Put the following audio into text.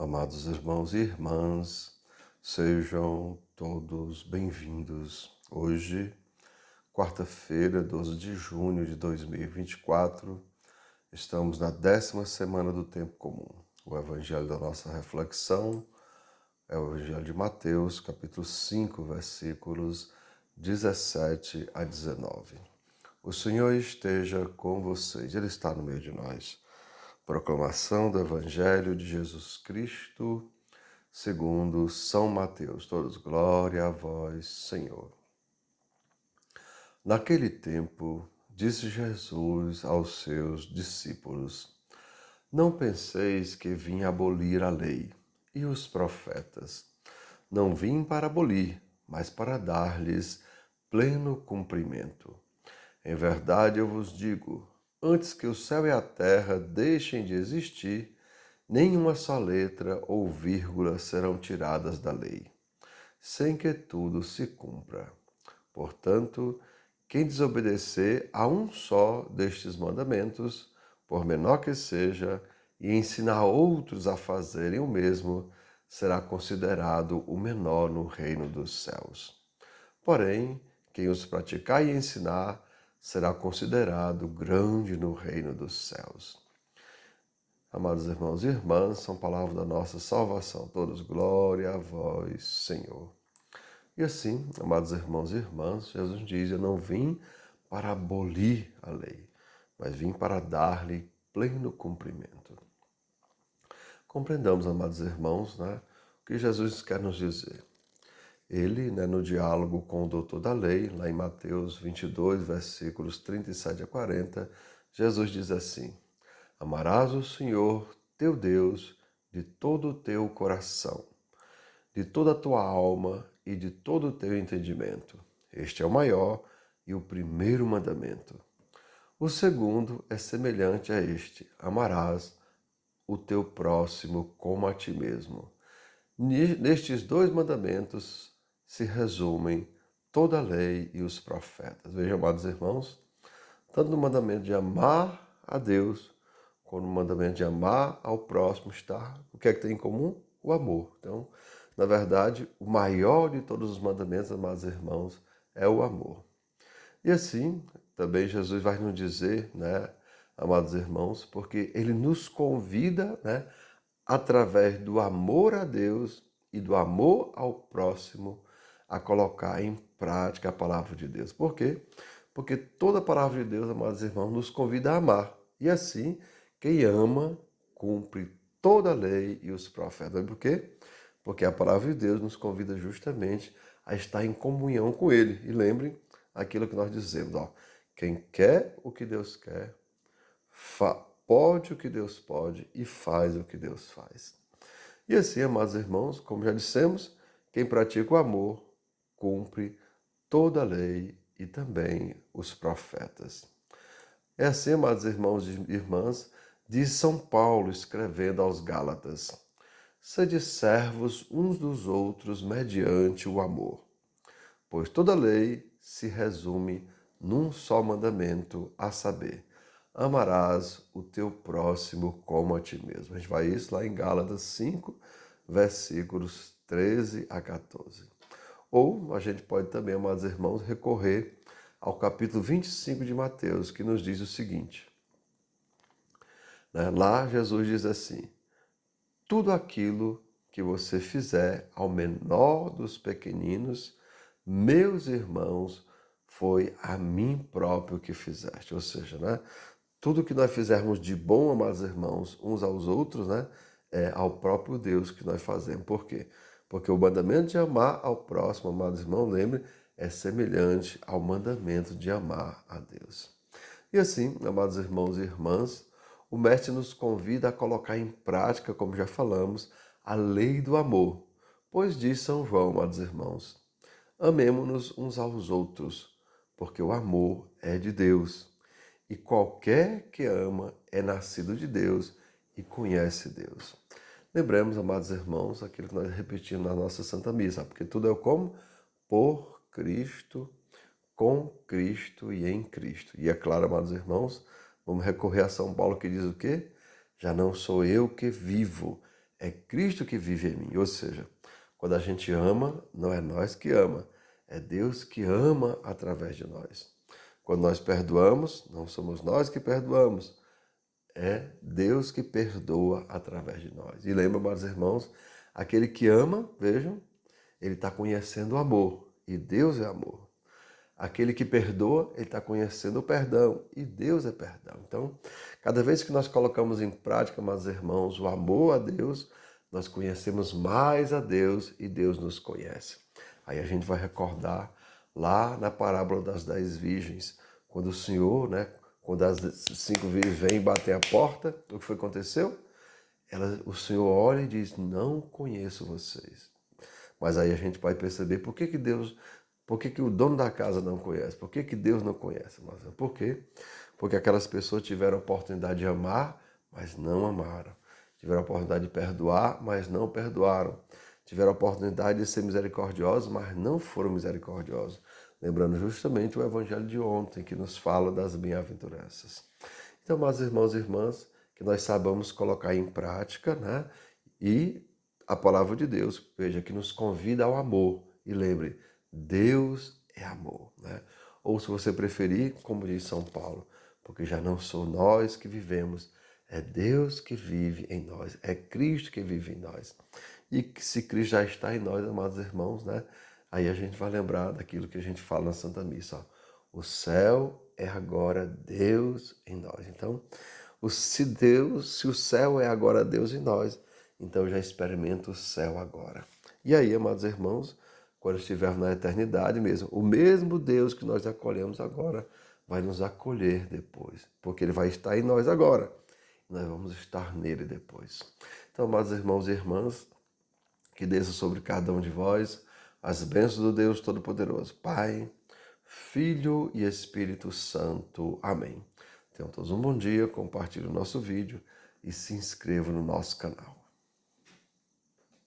Amados irmãos e irmãs, sejam todos bem-vindos. Hoje, quarta-feira, 12 de junho de 2024, estamos na 10ª semana do Tempo Comum. O evangelho da nossa reflexão é o evangelho de Mateus, capítulo 5, versículos 17 a 19. O Senhor esteja com vocês, Ele está no meio de nós. Proclamação do Evangelho de Jesus Cristo, segundo São Mateus. Todos, glória a vós, Senhor. Naquele tempo, disse Jesus aos seus discípulos: Não penseis que vim abolir a lei e os profetas. Não vim para abolir, mas para dar-lhes pleno cumprimento. Em verdade eu vos digo, antes que o céu e a terra deixem de existir, nenhuma só letra ou vírgula serão tiradas da lei, sem que tudo se cumpra. Portanto, quem desobedecer a um só destes mandamentos, por menor que seja, e ensinar outros a fazerem o mesmo, será considerado o menor no reino dos céus. Porém, quem os praticar e ensinar será considerado grande no reino dos céus. Amados irmãos e irmãs, são palavras da nossa salvação. Todos, glória a vós, Senhor. E assim, amados irmãos e irmãs, Jesus diz: Eu não vim para abolir a lei, mas vim para dar-lhe pleno cumprimento. Compreendamos, amados irmãos, o que Jesus quer nos dizer. Ele, no diálogo com o doutor da lei, lá em Mateus 22, versículos 37 a 40, Jesus diz assim: Amarás o Senhor, teu Deus, de todo o teu coração, de toda a tua alma e de todo o teu entendimento. Este é o maior e o primeiro mandamento. O segundo é semelhante a este: amarás o teu próximo como a ti mesmo. Nestes dois mandamentos se resumem toda a lei e os profetas. Vejam, amados irmãos, tanto no mandamento de amar a Deus, como no mandamento de amar ao próximo, está o que é que tem em comum? O amor. Então, na verdade, o maior de todos os mandamentos, amados irmãos, é o amor. E assim, também Jesus vai nos dizer, amados irmãos, porque ele nos convida, através do amor a Deus e do amor ao próximo, a colocar em prática a palavra de Deus. Por quê? Porque toda a palavra de Deus, amados irmãos, nos convida a amar. E assim, quem ama, cumpre toda a lei e os profetas. Por quê? Porque a palavra de Deus nos convida justamente a estar em comunhão com Ele. E lembrem aquilo que nós dizemos, quem quer o que Deus quer, pode o que Deus pode e faz o que Deus faz. E assim, amados irmãos, como já dissemos, quem pratica o amor cumpre toda a lei e também os profetas. É assim, amados irmãos e irmãs, diz São Paulo escrevendo aos Gálatas: Sede servos uns dos outros mediante o amor, pois toda lei se resume num só mandamento, a saber, amarás o teu próximo como a ti mesmo. A gente vai isso lá em Gálatas 5, versículos 13 a 14. Ou a gente pode também, amados irmãos, recorrer ao capítulo 25 de Mateus, que nos diz o seguinte. Lá Jesus diz assim: tudo aquilo que você fizer ao menor dos pequeninos, meus irmãos, foi a mim próprio que fizeste. Ou seja, tudo que nós fizermos de bom, amados irmãos, uns aos outros, é ao próprio Deus que nós fazemos. Por quê? Porque o mandamento de amar ao próximo, amados irmãos, lembre, é semelhante ao mandamento de amar a Deus. E assim, amados irmãos e irmãs, o Mestre nos convida a colocar em prática, como já falamos, a lei do amor. Pois diz São João, amados irmãos, amemo-nos uns aos outros, porque o amor é de Deus. E qualquer que ama é nascido de Deus e conhece Deus. Lembremos, amados irmãos, aquilo que nós repetimos na nossa Santa Missa, porque tudo é como? Por Cristo, com Cristo e em Cristo. E é claro, amados irmãos, vamos recorrer a São Paulo que diz o quê? Já não sou eu que vivo, é Cristo que vive em mim. Ou seja, quando a gente ama, não é nós que ama, é Deus que ama através de nós. Quando nós perdoamos, não somos nós que perdoamos, é Deus que perdoa através de nós. E lembra, meus irmãos, aquele que ama, vejam, ele está conhecendo o amor, e Deus é amor. Aquele que perdoa, ele está conhecendo o perdão, e Deus é perdão. Então, cada vez que nós colocamos em prática, meus irmãos, o amor a Deus, nós conhecemos mais a Deus e Deus nos conhece. Aí a gente vai recordar lá na parábola das 10 virgens, quando o Senhor, quando as 5 virgens vêm e batem a porta, o que foi que aconteceu? O Senhor olha e diz, não conheço vocês. Mas aí a gente vai perceber por que o dono da casa não conhece, por que Deus não conhece. Mas por quê? Porque aquelas pessoas tiveram a oportunidade de amar, mas não amaram. Tiveram a oportunidade de perdoar, mas não perdoaram. Tiveram a oportunidade de ser misericordiosos, mas não foram misericordiosos. Lembrando justamente o evangelho de ontem, que nos fala das bem-aventuranças. Então, meus irmãos e irmãs, que nós saibamos colocar em prática, E a palavra de Deus, veja, que nos convida ao amor. E lembre, Deus é amor, Ou se você preferir, como diz São Paulo, porque já não sou nós que vivemos, é Deus que vive em nós, é Cristo que vive em nós. E se Cristo já está em nós, amados irmãos, Aí a gente vai lembrar daquilo que a gente fala na Santa Missa, O céu é agora Deus em nós. Então, se o céu é agora Deus em nós, então eu já experimento o céu agora. E aí, amados irmãos, quando estivermos na eternidade mesmo, o mesmo Deus que nós acolhemos agora vai nos acolher depois, porque Ele vai estar em nós agora. E nós vamos estar nele depois. Então, amados irmãos e irmãs, que desça sobre cada um de vós as bênçãos do Deus Todo-Poderoso, Pai, Filho e Espírito Santo. Amém. Tenham todos um bom dia, compartilhe o nosso vídeo e se inscrevam no nosso canal.